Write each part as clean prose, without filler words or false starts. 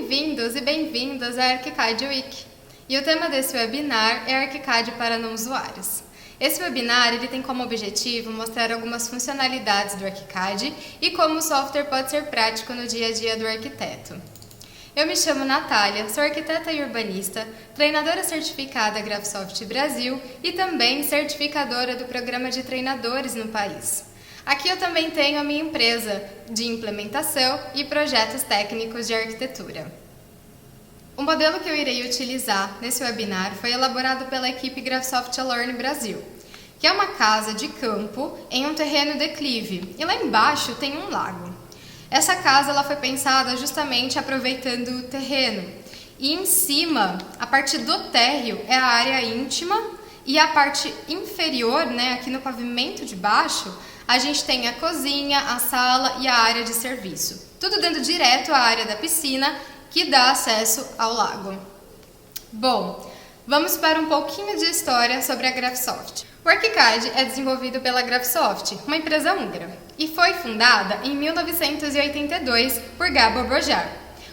Bem-vindos e bem-vindas à ArchiCAD Week. E o tema desse webinar é ArchiCAD para não usuários. Esse webinar ele tem como objetivo mostrar algumas funcionalidades do ArchiCAD e como o software pode ser prático no dia a dia do arquiteto. Eu me chamo Natália, sou arquiteta e urbanista, treinadora certificada Graphisoft Brasil e também certificadora do programa de treinadores no país. Aqui eu também tenho a minha empresa de implementação e projetos técnicos de arquitetura. O modelo que eu irei utilizar nesse webinar foi elaborado pela equipe Graphisoft Learn Brasil, que é uma casa de campo em um terreno declive, e lá embaixo tem um lago. Essa casa ela foi pensada justamente aproveitando o terreno, e em cima, a parte do térreo é a área íntima, e a parte inferior, aqui no pavimento de baixo, a gente tem a cozinha, a sala e a área de serviço. Tudo dando direto à área da piscina, que dá acesso ao lago. Bom, vamos para um pouquinho de história sobre a Graphisoft. O ArchiCAD é desenvolvido pela Graphisoft, uma empresa húngara, e foi fundada em 1982 por Gábor Bojar.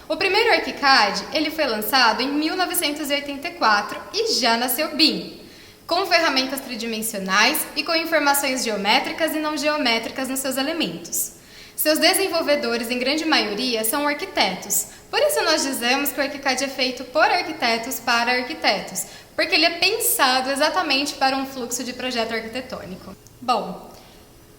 O primeiro ArchiCAD ele foi lançado em 1984 e já nasceu BIM, com ferramentas tridimensionais e com informações geométricas e não geométricas nos seus elementos. Seus desenvolvedores, em grande maioria, são arquitetos. Por isso nós dizemos que o ArchiCAD é feito por arquitetos para arquitetos, porque ele é pensado exatamente para um fluxo de projeto arquitetônico. Bom,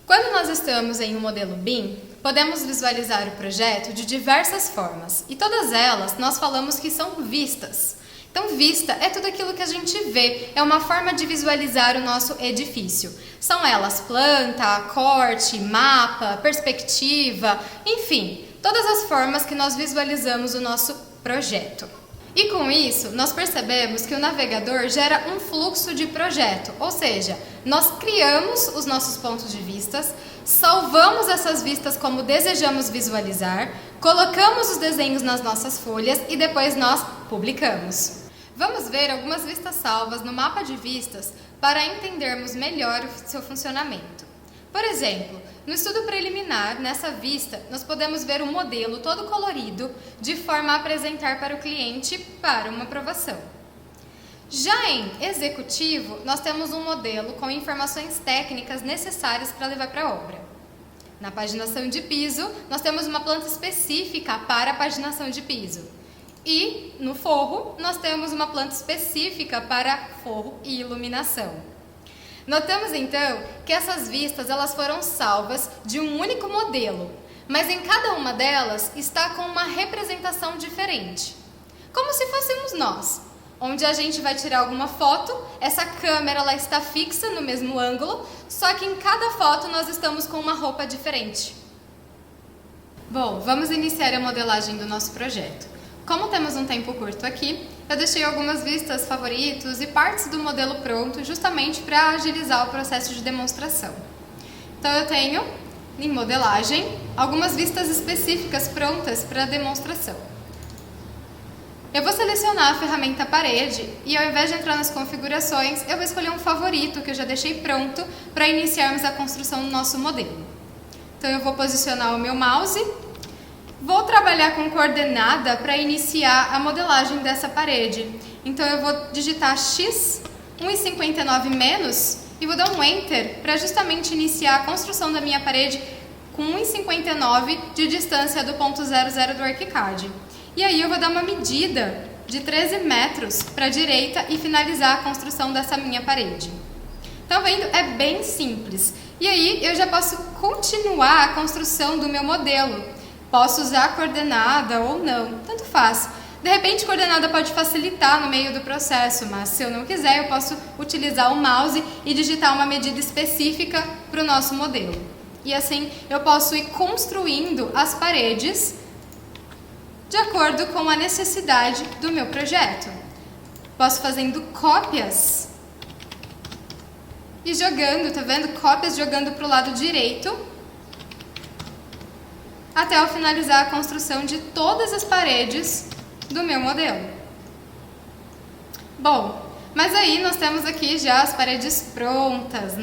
quando nós estamos em um modelo BIM, podemos visualizar o projeto de diversas formas, e todas elas nós falamos que são vistas. Então, vista é tudo aquilo que a gente vê, é uma forma de visualizar o nosso edifício. São elas planta, corte, mapa, perspectiva, enfim, todas as formas que nós visualizamos o nosso projeto. E com isso, nós percebemos que o navegador gera um fluxo de projeto, ou seja, nós criamos os nossos pontos de vistas, salvamos essas vistas como desejamos visualizar, colocamos os desenhos nas nossas folhas e depois nós publicamos. Vamos ver algumas vistas salvas no mapa de vistas para entendermos melhor o seu funcionamento. Por exemplo, no estudo preliminar, nessa vista, nós podemos ver um modelo todo colorido de forma a apresentar para o cliente para uma aprovação. Já em executivo, nós temos um modelo com informações técnicas necessárias para levar para a obra. Na paginação de piso, nós temos uma planta específica para a paginação de piso. E no forro, nós temos uma planta específica para forro e iluminação. Notamos então que essas vistas elas foram salvas de um único modelo, mas em cada uma delas está com uma representação diferente. Como se fôssemos nós, onde a gente vai tirar alguma foto, essa câmera ela está fixa no mesmo ângulo, só que em cada foto nós estamos com uma roupa diferente. Bom, vamos iniciar a modelagem do nosso projeto. Como temos um tempo curto aqui, eu deixei algumas vistas, favoritos e partes do modelo pronto justamente para agilizar o processo de demonstração. Então eu tenho, em modelagem, algumas vistas específicas prontas para demonstração. Eu vou selecionar a ferramenta parede e ao invés de entrar nas configurações, eu vou escolher um favorito que eu já deixei pronto para iniciarmos a construção do nosso modelo. Então eu vou posicionar o meu mouse. Vou trabalhar com coordenada para iniciar a modelagem dessa parede. Então eu vou digitar x 1,59 menos e vou dar um Enter para justamente iniciar a construção da minha parede com 1,59 de distância do ponto 00 do ArchiCAD. E aí eu vou dar uma medida de 13 metros para a direita e finalizar a construção dessa minha parede. Estão vendo? É bem simples. E aí eu já posso continuar a construção do meu modelo. Posso usar a coordenada ou não, tanto faz. De repente, a coordenada pode facilitar no meio do processo, mas se eu não quiser, eu posso utilizar o mouse e digitar uma medida específica para o nosso modelo. E assim, eu posso ir construindo as paredes de acordo com a necessidade do meu projeto. Posso fazendo cópias e jogando, tá vendo? Cópias jogando para o lado direito, até eu finalizar a construção de todas as paredes do meu modelo. Bom, mas aí nós temos aqui já as paredes prontas,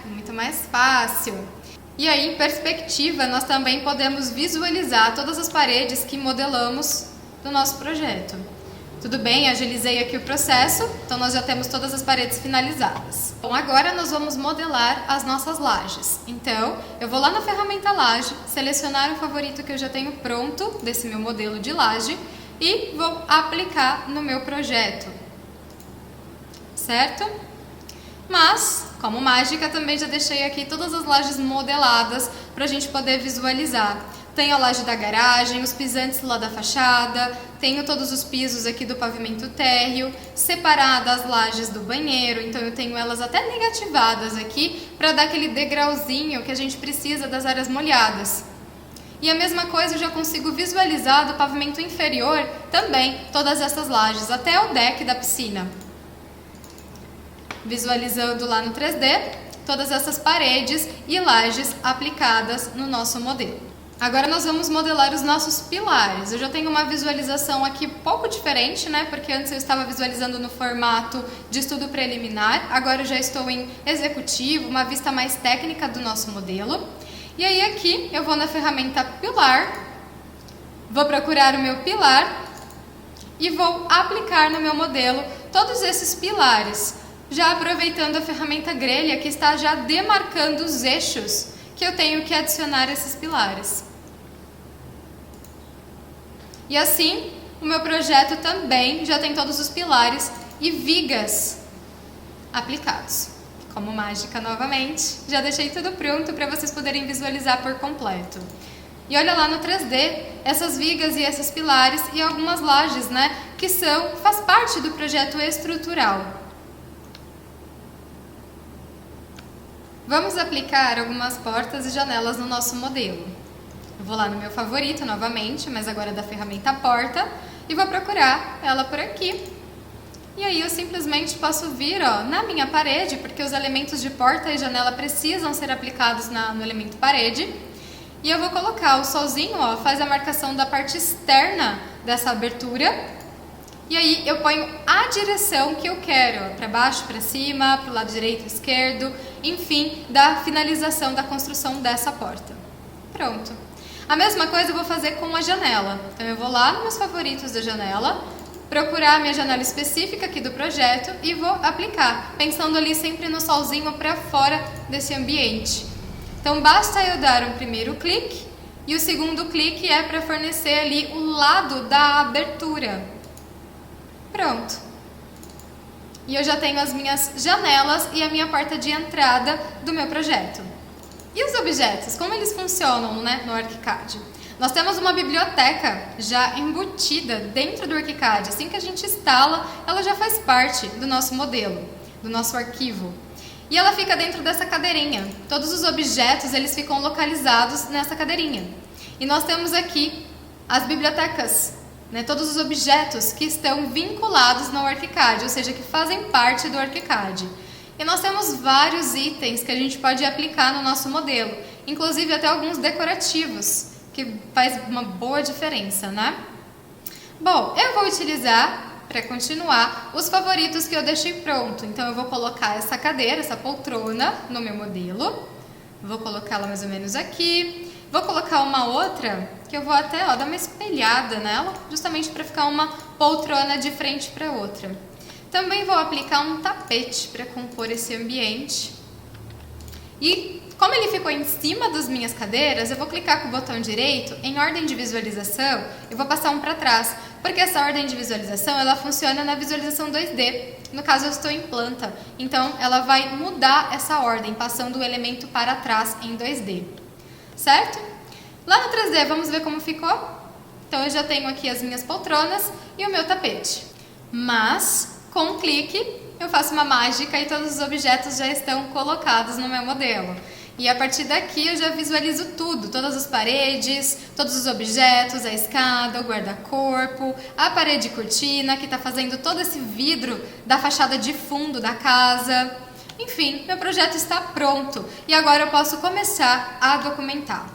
Muito mais fácil. E aí, em perspectiva, nós também podemos visualizar todas as paredes que modelamos do nosso projeto. Tudo bem, agilizei aqui o processo, então nós já temos todas as paredes finalizadas. Bom, agora nós vamos modelar as nossas lajes. Então, eu vou lá na ferramenta laje, selecionar o favorito que eu já tenho pronto desse meu modelo de laje e vou aplicar no meu projeto, certo? Mas, como mágica, também já deixei aqui todas as lajes modeladas para a gente poder visualizar. Tenho a laje da garagem, os pisantes lá da fachada, tenho todos os pisos aqui do pavimento térreo, separadas as lajes do banheiro, então eu tenho elas até negativadas aqui para dar aquele degrauzinho que a gente precisa das áreas molhadas. E a mesma coisa eu já consigo visualizar do pavimento inferior também todas essas lajes, até o deck da piscina. Visualizando lá no 3D todas essas paredes e lajes aplicadas no nosso modelo. Agora nós vamos modelar os nossos pilares. Eu já tenho uma visualização aqui um pouco diferente, né? Porque antes eu estava visualizando no formato de estudo preliminar, agora eu já estou em executivo, uma vista mais técnica do nosso modelo. E aí aqui eu vou na ferramenta pilar, vou procurar o meu pilar e vou aplicar no meu modelo todos esses pilares, já aproveitando a ferramenta grelha que está já demarcando os eixos que eu tenho que adicionar a esses pilares. E assim, o meu projeto também já tem todos os pilares e vigas aplicados. Como mágica novamente, já deixei tudo pronto para vocês poderem visualizar por completo. E olha lá no 3D, essas vigas e esses pilares e algumas lajes, né, que faz parte do projeto estrutural. Vamos aplicar algumas portas e janelas no nosso modelo. Eu vou lá no meu favorito novamente, mas agora da ferramenta porta, e vou procurar ela por aqui. E aí eu simplesmente posso vir na minha parede, porque os elementos de porta e janela precisam ser aplicados no elemento parede. E eu vou colocar o solzinho, faz a marcação da parte externa dessa abertura. E aí eu ponho a direção que eu quero, para baixo, para cima, para o lado direito, esquerdo, enfim, da finalização da construção dessa porta. Pronto. A mesma coisa eu vou fazer com a janela. Então eu vou lá nos meus favoritos da janela, procurar a minha janela específica aqui do projeto e vou aplicar, pensando ali sempre no solzinho para fora desse ambiente. Então basta eu dar um primeiro clique e o segundo clique é para fornecer ali o lado da abertura. Pronto. E eu já tenho as minhas janelas e a minha porta de entrada do meu projeto. E os objetos, como eles funcionam, né, no ArchiCAD? Nós temos uma biblioteca já embutida dentro do ArchiCAD. Assim que a gente instala, ela já faz parte do nosso modelo, do nosso arquivo. E ela fica dentro dessa cadeirinha. Todos os objetos eles ficam localizados nessa cadeirinha. E nós temos aqui as bibliotecas, né, todos os objetos que estão vinculados no ArchiCAD, ou seja, que fazem parte do ArchiCAD. E nós temos vários itens que a gente pode aplicar no nosso modelo, inclusive até alguns decorativos, que faz uma boa diferença, né? Bom, eu vou utilizar, para continuar, os favoritos que eu deixei pronto. Então eu vou colocar essa cadeira, essa poltrona no meu modelo, vou colocá-la mais ou menos aqui, vou colocar uma outra que eu vou até dar uma espelhada nela, justamente para ficar uma poltrona de frente para outra. Também vou aplicar um tapete para compor esse ambiente. E como ele ficou em cima das minhas cadeiras, eu vou clicar com o botão direito em ordem de visualização e vou passar um para trás, porque essa ordem de visualização ela funciona na visualização 2D. No caso eu estou em planta, então ela vai mudar essa ordem, passando o elemento para trás em 2D. Certo? Lá no 3D vamos ver como ficou? Então eu já tenho aqui as minhas poltronas e o meu tapete. Mas com um clique, eu faço uma mágica e todos os objetos já estão colocados no meu modelo. E a partir daqui eu já visualizo tudo, todas as paredes, todos os objetos, a escada, o guarda-corpo, a parede cortina que está fazendo todo esse vidro da fachada de fundo da casa. Enfim, meu projeto está pronto e agora eu posso começar a documentar.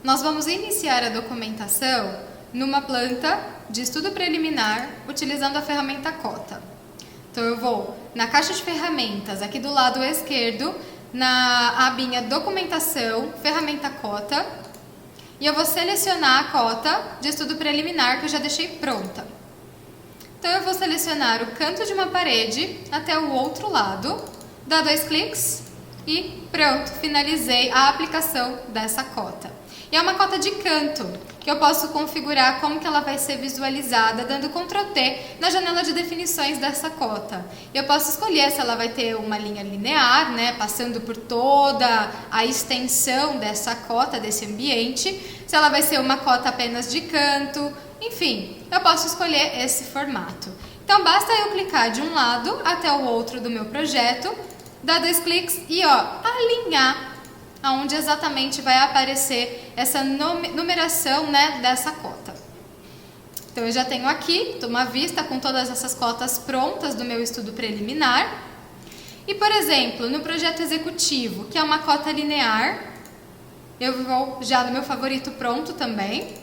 Nós vamos iniciar a documentação numa planta de estudo preliminar utilizando a ferramenta Cota. Então eu vou na caixa de ferramentas aqui do lado esquerdo, na abinha documentação, ferramenta Cota, e eu vou selecionar a cota de estudo preliminar que eu já deixei pronta. Então eu vou selecionar o canto de uma parede até o outro lado, dar 2 cliques e pronto, finalizei a aplicação dessa cota. E é uma cota de canto, que eu posso configurar como que ela vai ser visualizada, dando Ctrl T na janela de definições dessa cota. Eu posso escolher se ela vai ter uma linha linear, né, passando por toda a extensão dessa cota, desse ambiente, se ela vai ser uma cota apenas de canto, enfim, eu posso escolher esse formato. Então basta eu clicar de um lado até o outro do meu projeto, dar 2 cliques e alinhar aonde exatamente vai aparecer essa numeração, né, dessa cota. Então eu já tenho aqui uma vista com todas essas cotas prontas do meu estudo preliminar. E, por exemplo, no projeto executivo, que é uma cota linear, eu vou já no meu favorito pronto também.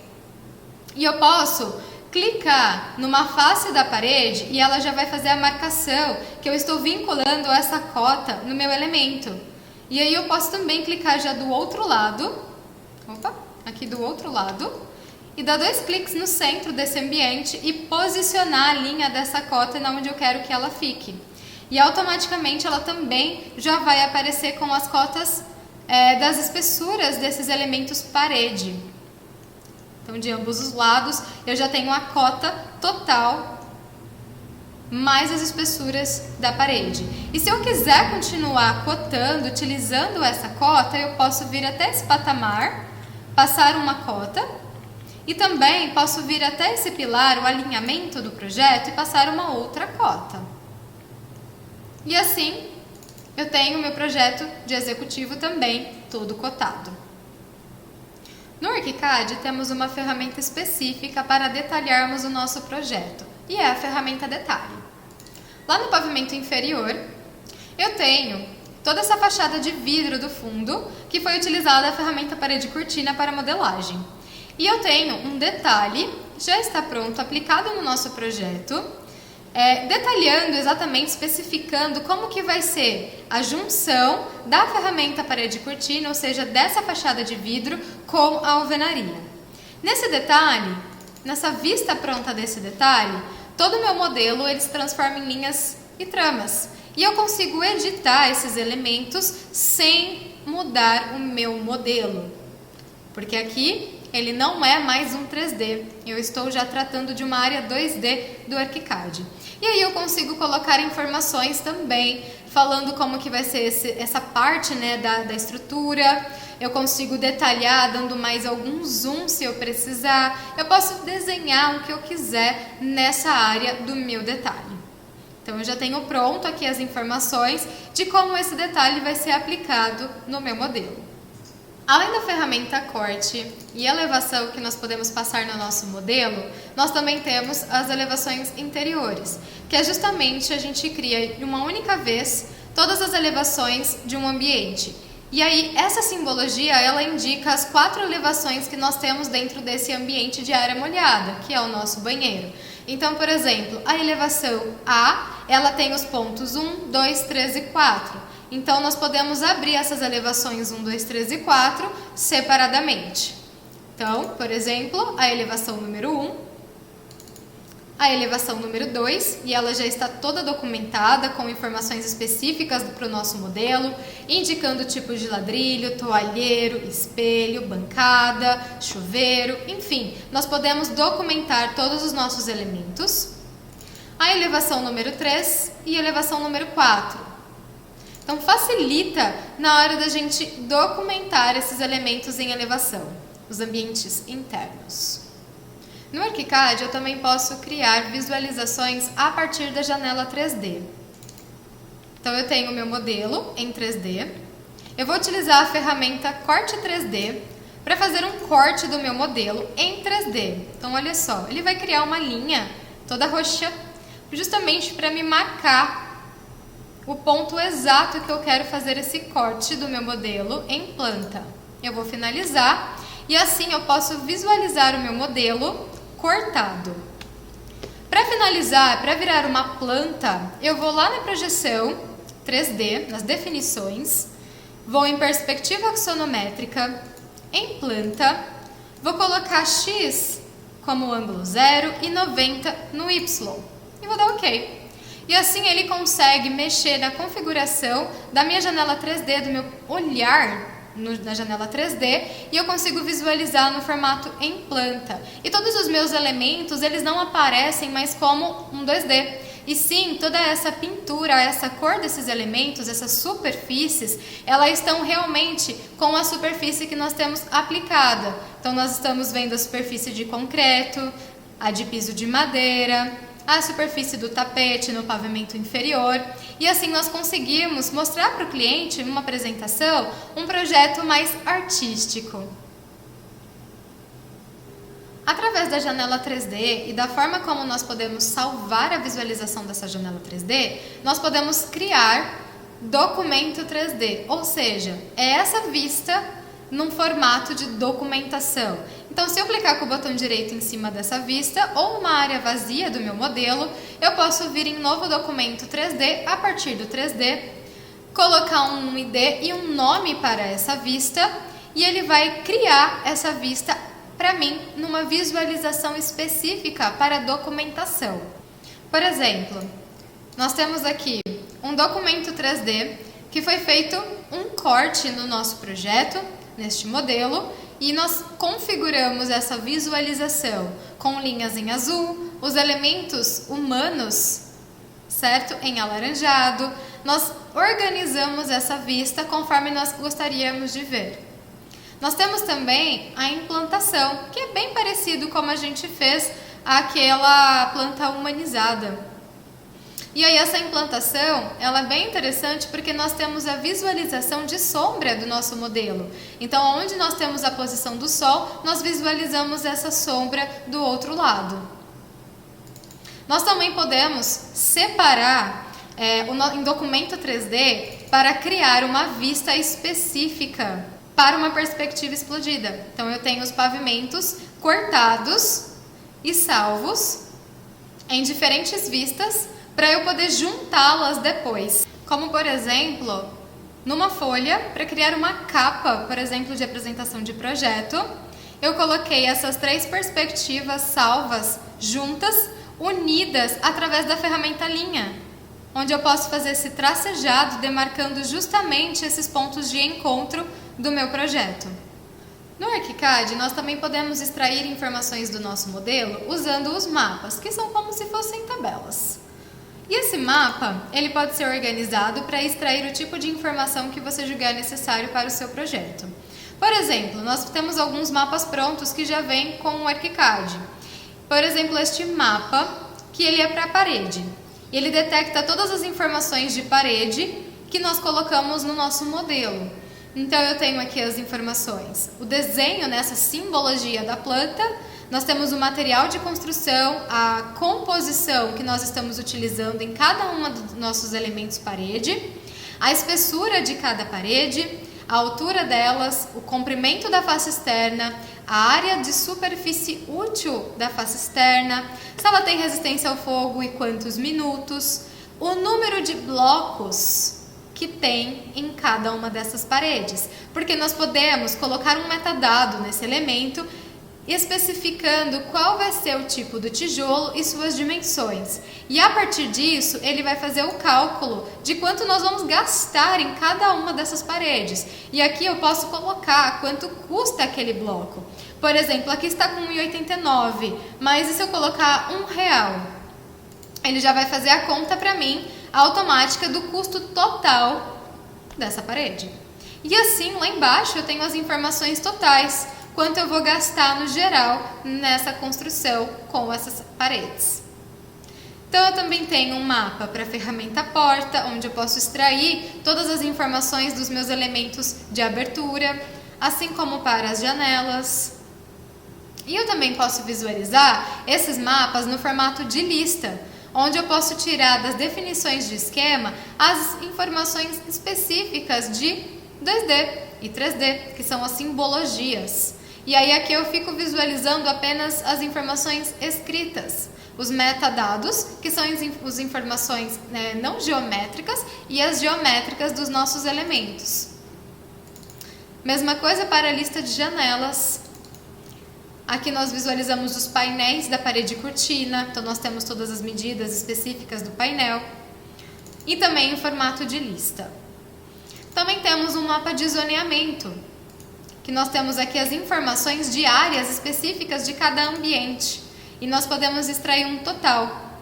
E eu posso clicar numa face da parede e ela já vai fazer a marcação que eu estou vinculando essa cota no meu elemento. E aí eu posso também clicar já do outro lado, aqui do outro lado, e dar 2 cliques no centro desse ambiente e posicionar a linha dessa cota onde eu quero que ela fique. E automaticamente ela também já vai aparecer com as cotas das espessuras desses elementos parede. Então, de ambos os lados, eu já tenho a cota total mais as espessuras da parede. E se eu quiser continuar cotando, utilizando essa cota, eu posso vir até esse patamar, passar uma cota, e também posso vir até esse pilar, o alinhamento do projeto, e passar uma outra cota. E assim, eu tenho o meu projeto de executivo também todo cotado. No ArchiCAD, temos uma ferramenta específica para detalharmos o nosso projeto, e é a ferramenta Detalhe. Lá no pavimento inferior, eu tenho toda essa fachada de vidro do fundo, que foi utilizada a ferramenta Parede Cortina para modelagem. E eu tenho um detalhe, já está pronto, aplicado no nosso projeto, detalhando exatamente, especificando como que vai ser a junção da ferramenta Parede Cortina, ou seja, dessa fachada de vidro com a alvenaria. Nesse detalhe, nessa vista pronta desse detalhe, todo o meu modelo ele se transforma em linhas e tramas. E eu consigo editar esses elementos sem mudar o meu modelo. Porque aqui ele não é mais um 3D. Eu estou já tratando de uma área 2D do ArchiCAD. E aí eu consigo colocar informações também, falando como que vai ser essa parte, né, da estrutura. Eu consigo detalhar, dando mais algum zoom se eu precisar. Eu posso desenhar o que eu quiser nessa área do meu detalhe. Então eu já tenho pronto aqui as informações de como esse detalhe vai ser aplicado no meu modelo. Além da ferramenta corte e elevação que nós podemos passar no nosso modelo, nós também temos as elevações interiores, que é justamente a gente cria de uma única vez todas as elevações de um ambiente. E aí, essa simbologia, ela indica as 4 elevações que nós temos dentro desse ambiente de área molhada, que é o nosso banheiro. Então, por exemplo, a elevação A, ela tem os pontos 1, 2, 3 e 4. Então, nós podemos abrir essas elevações 1, 2, 3 e 4 separadamente. Então, por exemplo, a elevação número 1, a elevação número 2, e ela já está toda documentada com informações específicas para o nosso modelo, indicando tipos de ladrilho, toalheiro, espelho, bancada, chuveiro, enfim, nós podemos documentar todos os nossos elementos. A elevação número 3 e a elevação número 4. Então, facilita na hora da gente documentar esses elementos em elevação, os ambientes internos. No ArchiCAD, eu também posso criar visualizações a partir da janela 3D. Então, eu tenho o meu modelo em 3D. Eu vou utilizar a ferramenta Corte 3D para fazer um corte do meu modelo em 3D. Então, olha só, ele vai criar uma linha toda roxa, justamente para me marcar o ponto exato que eu quero fazer esse corte do meu modelo em planta. Eu vou finalizar e assim eu posso visualizar o meu modelo cortado. Para finalizar, para virar uma planta, eu vou lá na projeção 3D, nas definições, vou em perspectiva axonométrica, em planta, Vou colocar x como ângulo 0 e 90 no y. E vou dar OK. E assim ele consegue mexer na configuração da minha janela 3D, do meu olhar na janela 3D, e eu consigo visualizar no formato em planta. E todos os meus elementos, eles não aparecem mais como um 2D. E sim, toda essa pintura, essa cor desses elementos, essas superfícies, elas estão realmente com a superfície que nós temos aplicada. Então nós estamos vendo a superfície de concreto, a de piso de madeira, a superfície do tapete no pavimento inferior, e assim nós conseguimos mostrar para o cliente, numa apresentação, um projeto mais artístico. Através da janela 3D e da forma como nós podemos salvar a visualização dessa janela 3D, nós podemos criar documento 3D, ou seja, é essa vista num formato de documentação. Então, se eu clicar com o botão direito em cima dessa vista ou uma área vazia do meu modelo, eu posso vir em novo documento 3D, a partir do 3D, colocar um ID e um nome para essa vista, e ele vai criar essa vista para mim numa visualização específica para documentação. Por exemplo, nós temos aqui um documento 3D que foi feito um corte no nosso projeto, neste modelo, e nós configuramos essa visualização com linhas em azul, os elementos humanos, certo? Em alaranjado. Nós organizamos essa vista conforme nós gostaríamos de ver. Nós temos também a implantação, que é bem parecido como a gente fez aquela planta humanizada. E aí essa implantação, ela é bem interessante porque nós temos a visualização de sombra do nosso modelo. Então, onde nós temos a posição do sol, nós visualizamos essa sombra do outro lado. Nós também podemos separar em documento 3D para criar uma vista específica para uma perspectiva explodida. Então, eu tenho os pavimentos cortados e salvos em diferentes vistas, para eu poder juntá-las depois. Como, por exemplo, numa folha, para criar uma capa, por exemplo, de apresentação de projeto, eu coloquei essas 3 perspectivas salvas juntas, unidas através da ferramenta linha, onde eu posso fazer esse tracejado, demarcando justamente esses pontos de encontro do meu projeto. No ArchiCAD, nós também podemos extrair informações do nosso modelo usando os mapas, que são como se fossem tabelas. E esse mapa, ele pode ser organizado para extrair o tipo de informação que você julgar necessário para o seu projeto. Por exemplo, nós temos alguns mapas prontos que já vêm com o ArchiCAD. Por exemplo, este mapa, que ele é para a parede. Ele detecta todas as informações de parede que nós colocamos no nosso modelo. Então, eu tenho aqui as informações. O desenho nessa simbologia da planta. Nós temos o material de construção, a composição que nós estamos utilizando em cada um dos nossos elementos parede, a espessura de cada parede, a altura delas, o comprimento da face externa, a área de superfície útil da face externa, se ela tem resistência ao fogo e quantos minutos, o número de blocos que tem em cada uma dessas paredes, porque nós podemos colocar um metadado nesse elemento especificando qual vai ser o tipo do tijolo e suas dimensões. E a partir disso, ele vai fazer o cálculo de quanto nós vamos gastar em cada uma dessas paredes. E aqui eu posso colocar quanto custa aquele bloco. Por exemplo, aqui está com R$ 1,89, mas e se eu colocar R$1? Ele já vai fazer a conta para mim, automática, do custo total dessa parede. E assim, lá embaixo, eu tenho as informações totais. Quanto eu vou gastar no geral nessa construção com essas paredes. Então, eu também tenho um mapa para a ferramenta porta, onde eu posso extrair todas as informações dos meus elementos de abertura, assim como para as janelas. E eu também posso visualizar esses mapas no formato de lista, onde eu posso tirar das definições de esquema as informações específicas de 2D e 3D, que são as simbologias. E aí aqui eu fico visualizando apenas as informações escritas, os metadados, que são as informações não geométricas, e as geométricas dos nossos elementos. Mesma coisa para a lista de janelas. Aqui nós visualizamos os painéis da parede cortina, então nós temos todas as medidas específicas do painel e também em formato de lista. Também temos um mapa de zoneamento, que nós temos aqui as informações de áreas específicas de cada ambiente e nós podemos extrair um total.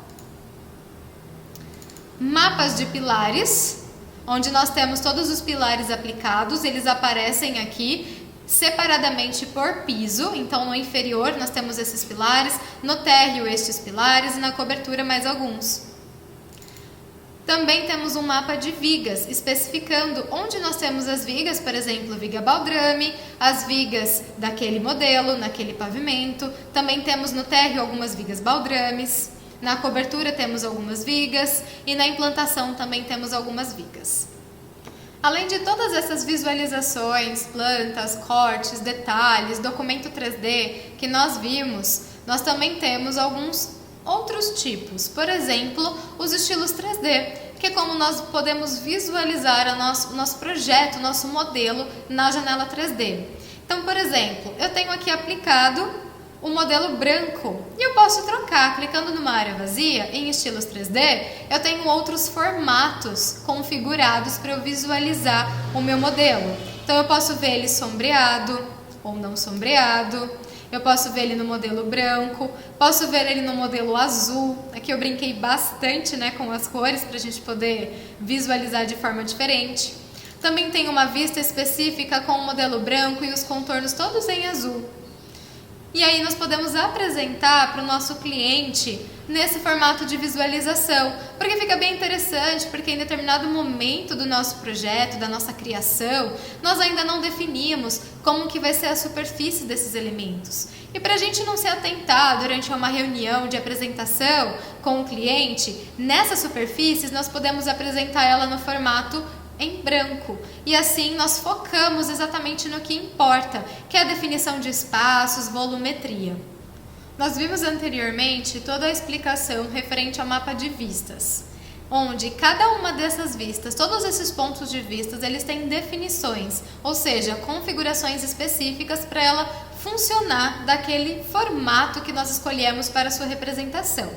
Mapas de pilares, onde nós temos todos os pilares aplicados, eles aparecem aqui separadamente por piso, então no inferior nós temos esses pilares, no térreo estes pilares e na cobertura mais alguns. Também temos um mapa de vigas, especificando onde nós temos as vigas, por exemplo, viga baldrame, as vigas daquele modelo, naquele pavimento. Também temos no térreo algumas vigas baldrames, na cobertura temos algumas vigas e na implantação também temos algumas vigas. Além de todas essas visualizações, plantas, cortes, detalhes, documento 3D que nós vimos, nós também temos alguns outros tipos. Por exemplo, os estilos 3D, que é como nós podemos visualizar o nosso projeto, o nosso modelo na janela 3D. Então, por exemplo, eu tenho aqui aplicado o modelo branco e eu posso trocar, clicando numa área vazia, em estilos 3D, eu tenho outros formatos configurados para eu visualizar o meu modelo. Então eu posso ver ele sombreado ou não sombreado, eu posso ver ele no modelo branco, posso ver ele no modelo azul. Aqui eu brinquei bastante, né, com as cores para a gente poder visualizar de forma diferente. Também tem uma vista específica com o modelo branco e os contornos todos em azul. E aí nós podemos apresentar para o nosso cliente nesse formato de visualização, porque fica bem interessante, porque em determinado momento do nosso projeto, da nossa criação, nós ainda não definimos como que vai ser a superfície desses elementos. E para a gente não se atentar durante uma reunião de apresentação com o cliente, nessas superfícies nós podemos apresentar ela no formato em branco, e assim nós focamos exatamente no que importa, que é a definição de espaços, volumetria. Nós vimos anteriormente toda a explicação referente ao mapa de vistas, onde cada uma dessas vistas, todos esses pontos de vistas, eles têm definições, ou seja, configurações específicas para ela funcionar daquele formato que nós escolhemos para a sua representação.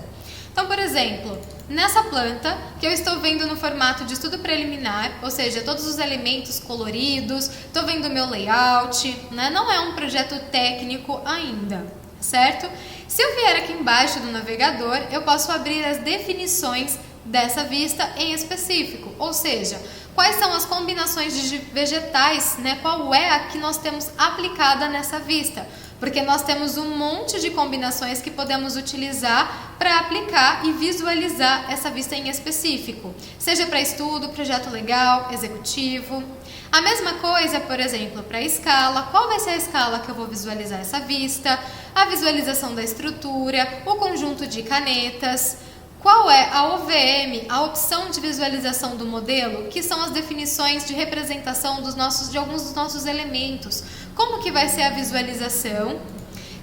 Então, por exemplo, nessa planta que eu estou vendo no formato de estudo preliminar, ou seja, todos os elementos coloridos, estou vendo o meu layout, né? Não é um projeto técnico ainda, certo? Se eu vier aqui embaixo do navegador, eu posso abrir as definições dessa vista em específico, ou seja, quais são as combinações de vegetais, né? Qual é a que nós temos aplicada nessa vista? Porque nós temos um monte de combinações que podemos utilizar para aplicar e visualizar essa vista em específico, seja para estudo, projeto legal, executivo. A mesma coisa, por exemplo, para a escala. Qual vai ser a escala que eu vou visualizar essa vista? A visualização da estrutura, o conjunto de canetas. Qual é a OVM, a opção de visualização do modelo, que são as definições de representação de alguns dos nossos elementos. Como que vai ser a visualização?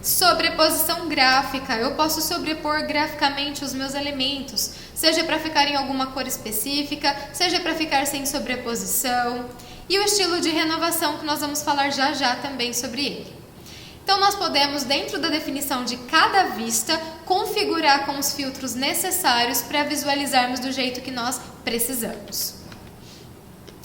Sobreposição gráfica, eu posso sobrepor graficamente os meus elementos, seja para ficar em alguma cor específica, seja para ficar sem sobreposição. E o estilo de renovação, que nós vamos falar já já também sobre ele. Então, nós podemos, dentro da definição de cada vista, configurar com os filtros necessários para visualizarmos do jeito que nós precisamos.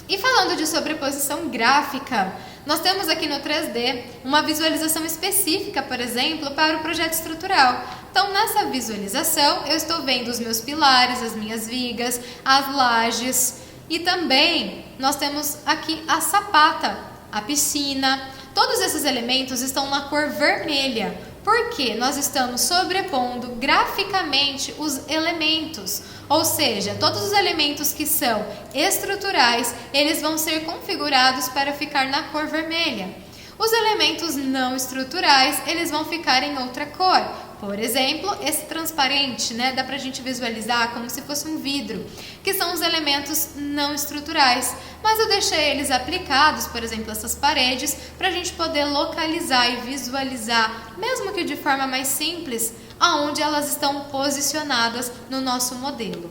E falando de sobreposição gráfica, nós temos aqui no 3D uma visualização específica, por exemplo, para o projeto estrutural. Então, nessa visualização, eu estou vendo os meus pilares, as minhas vigas, as lajes e também nós temos aqui a sapata, a piscina. Todos esses elementos estão na cor vermelha, porque nós estamos sobrepondo graficamente os elementos, ou seja, todos os elementos que são estruturais, eles vão ser configurados para ficar na cor vermelha. Os elementos não estruturais, eles vão ficar em outra cor. Por exemplo, esse transparente, né, dá pra gente visualizar como se fosse um vidro, que são os elementos não estruturais. Mas eu deixei eles aplicados, por exemplo, essas paredes, para a gente poder localizar e visualizar, mesmo que de forma mais simples, aonde elas estão posicionadas no nosso modelo.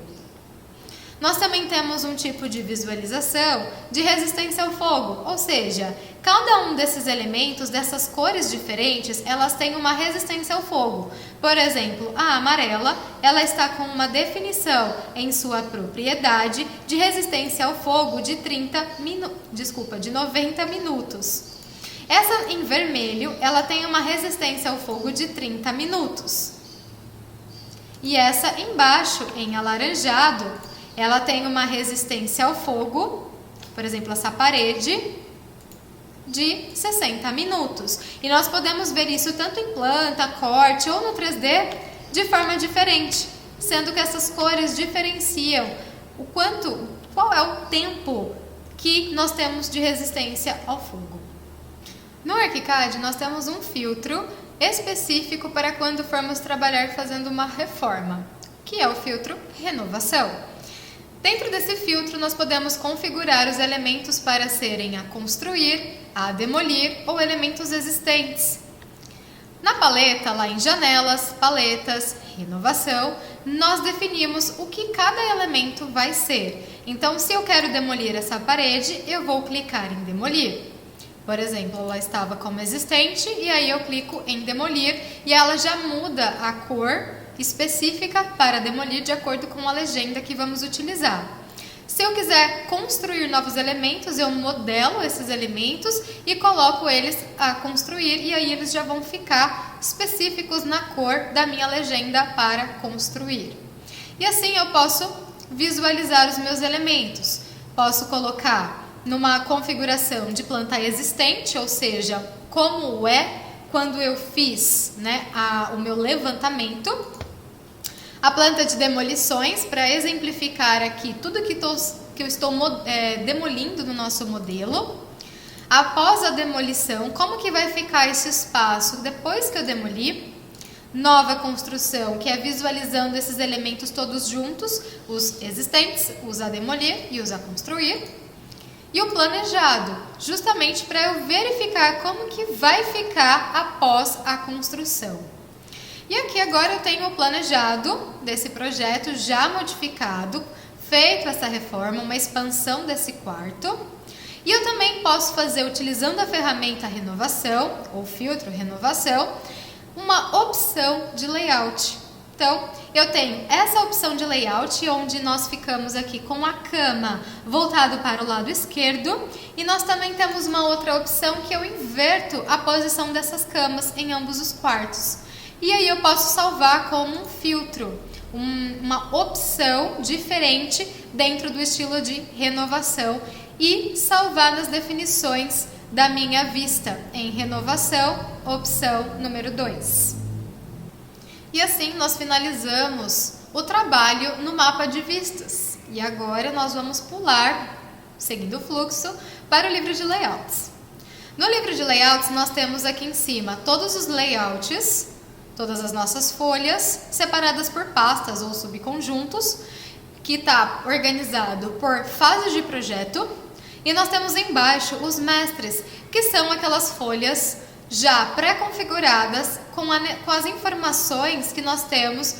nós também temos um tipo de visualização de resistência ao fogo, ou seja, cada um desses elementos, dessas cores diferentes, elas têm uma resistência ao fogo. Por exemplo, a amarela, ela está com uma definição em sua propriedade de resistência ao fogo de 90 minutos. Essa em vermelho, ela tem uma resistência ao fogo de 30 minutos. E essa embaixo, em alaranjado, ela tem uma resistência ao fogo, por exemplo, essa parede, de 60 minutos. E nós podemos ver isso tanto em planta, corte ou no 3D de forma diferente, sendo que essas cores diferenciam qual é o tempo que nós temos de resistência ao fogo. No ArchiCAD nós temos um filtro específico para quando formos trabalhar fazendo uma reforma, que é o filtro Renovação. Dentro desse filtro nós podemos configurar os elementos para serem a construir, a demolir ou elementos existentes. Na paleta, lá em Janelas, Paletas, Renovação, nós definimos o que cada elemento vai ser. Então, se eu quero demolir essa parede, eu vou clicar em Demolir. Por exemplo, ela estava como existente e aí eu clico em demolir e ela já muda a cor específica para demolir de acordo com a legenda que vamos utilizar. Se eu quiser construir novos elementos, eu modelo esses elementos e coloco eles a construir e aí eles já vão ficar específicos na cor da minha legenda para construir. E assim eu posso visualizar os meus elementos. Posso colocar numa configuração de planta existente, ou seja, como é quando eu fiz o meu levantamento. A planta de demolições, para exemplificar aqui tudo que eu estou demolindo no nosso modelo. Após a demolição, como que vai ficar esse espaço depois que eu demoli? Nova construção, que é visualizando esses elementos todos juntos, os existentes, os a demolir e os a construir. E o planejado, justamente para eu verificar como que vai ficar após a construção. E aqui agora eu tenho o planejado desse projeto já modificado, feito essa reforma, uma expansão desse quarto. E eu também posso fazer, utilizando a ferramenta Renovação, ou filtro Renovação, uma opção de layout. Então, eu tenho essa opção de layout, onde nós ficamos aqui com a cama voltado para o lado esquerdo. E nós também temos uma outra opção que eu inverto a posição dessas camas em ambos os quartos. E aí eu posso salvar como um filtro, uma opção diferente dentro do estilo de renovação e salvar nas definições da minha vista em renovação, opção número 2. E assim nós finalizamos o trabalho no mapa de vistas. E agora nós vamos pular, seguindo o fluxo, para o livro de layouts. No livro de layouts nós temos aqui em cima todos os layouts, todas as nossas folhas, separadas por pastas ou subconjuntos, que está organizado por fase de projeto. E nós temos embaixo os mestres, que são aquelas folhas já pré-configuradas com as informações que nós temos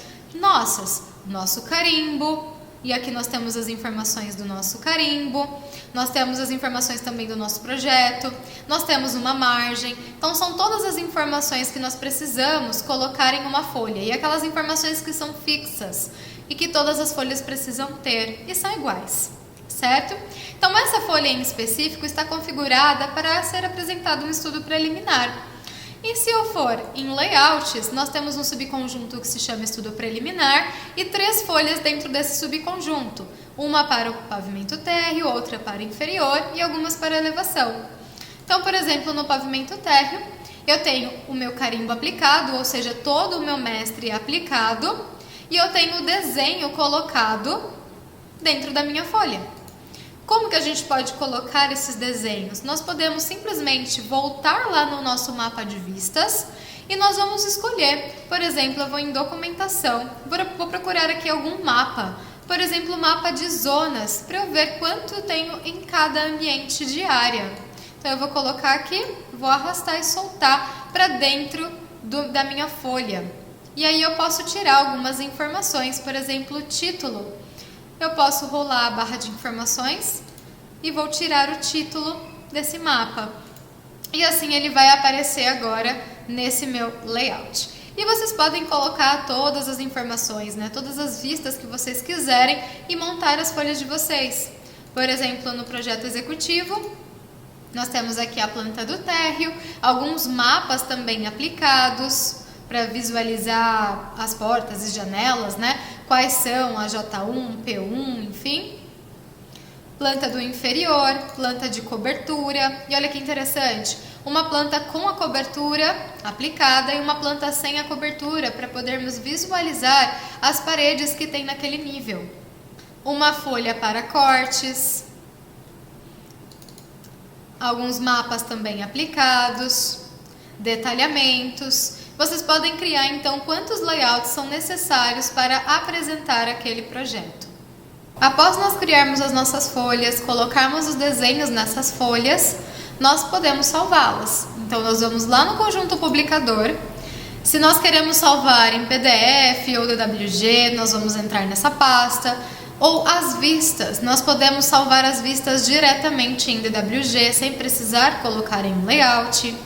nosso carimbo, e aqui nós temos as informações do nosso carimbo, nós temos as informações também do nosso projeto, nós temos uma margem. Então são todas as informações que nós precisamos colocar em uma folha, e aquelas informações que são fixas e que todas as folhas precisam ter e são iguais, certo? Então essa folha em específico está configurada para ser apresentado um estudo preliminar. E se eu for em layouts, nós temos um subconjunto que se chama estudo preliminar e 3 folhas dentro desse subconjunto. Uma para o pavimento térreo, outra para inferior e algumas para elevação. Então, por exemplo, no pavimento térreo, eu tenho o meu carimbo aplicado, ou seja, todo o meu mestre aplicado, e eu tenho o desenho colocado dentro da minha folha. Como que a gente pode colocar esses desenhos? Nós podemos simplesmente voltar lá no nosso mapa de vistas e nós vamos escolher. Por exemplo, eu vou em documentação, vou procurar aqui algum mapa. Por exemplo, mapa de zonas, para eu ver quanto eu tenho em cada ambiente de área. Então eu vou colocar aqui, vou arrastar e soltar para dentro da minha folha. E aí eu posso tirar algumas informações, por exemplo, o título. eu posso rolar a barra de informações e vou tirar o título desse mapa. E assim ele vai aparecer agora nesse meu layout. E vocês podem colocar todas as informações, né? Todas as vistas que vocês quiserem e montar as folhas de vocês. Por exemplo, no projeto executivo, nós temos aqui a planta do térreo, alguns mapas também aplicados para visualizar as portas e janelas, né? Quais são a J1, P1, enfim. Planta do inferior, planta de cobertura. E olha que interessante, uma planta com a cobertura aplicada e uma planta sem a cobertura, para podermos visualizar as paredes que tem naquele nível. Uma folha para cortes. Alguns mapas também aplicados. Detalhamentos. Vocês podem criar então quantos layouts são necessários para apresentar aquele projeto. Após nós criarmos as nossas folhas, colocarmos os desenhos nessas folhas, nós podemos salvá-las. Então nós vamos lá no conjunto publicador. Se nós queremos salvar em PDF ou DWG, nós vamos entrar nessa pasta. Ou as vistas, nós podemos salvar as vistas diretamente em DWG, sem precisar colocar em layout.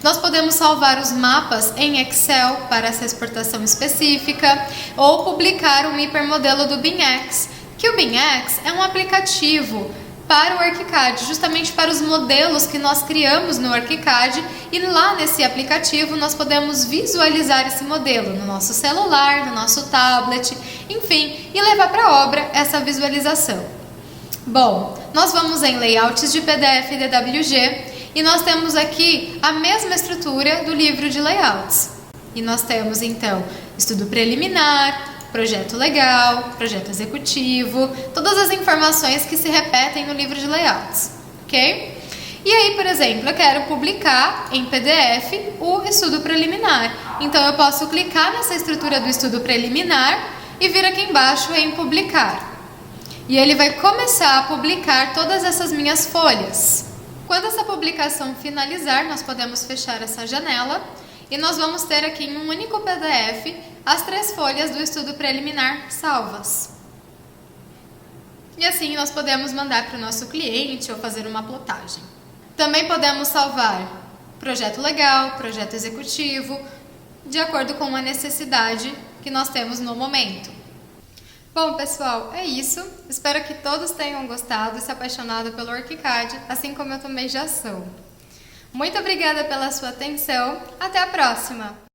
Nós podemos salvar os mapas em Excel para essa exportação específica, ou publicar um hipermodelo do BIMX, que o BIMX é um aplicativo para o ArchiCAD, justamente para os modelos que nós criamos no ArchiCAD, e lá nesse aplicativo nós podemos visualizar esse modelo no nosso celular, no nosso tablet, enfim, e levar para a obra essa visualização. Bom, nós vamos em layouts de PDF e DWG e nós temos aqui a mesma estrutura do livro de layouts. E nós temos então estudo preliminar, projeto legal, projeto executivo, todas as informações que se repetem no livro de layouts, ok? E aí, por exemplo, eu quero publicar em PDF o estudo preliminar. Então eu posso clicar nessa estrutura do estudo preliminar e vir aqui embaixo em publicar. E ele vai começar a publicar todas essas minhas folhas. Quando essa publicação finalizar, nós podemos fechar essa janela e nós vamos ter aqui em um único PDF as 3 folhas do estudo preliminar salvas. E assim nós podemos mandar para o nosso cliente ou fazer uma plotagem. Também podemos salvar projeto legal, projeto executivo, de acordo com a necessidade que nós temos no momento. Bom, pessoal, é isso. Espero que todos tenham gostado e se apaixonado pelo ArchiCAD, assim como eu também já sou. Muito obrigada pela sua atenção. Até a próxima!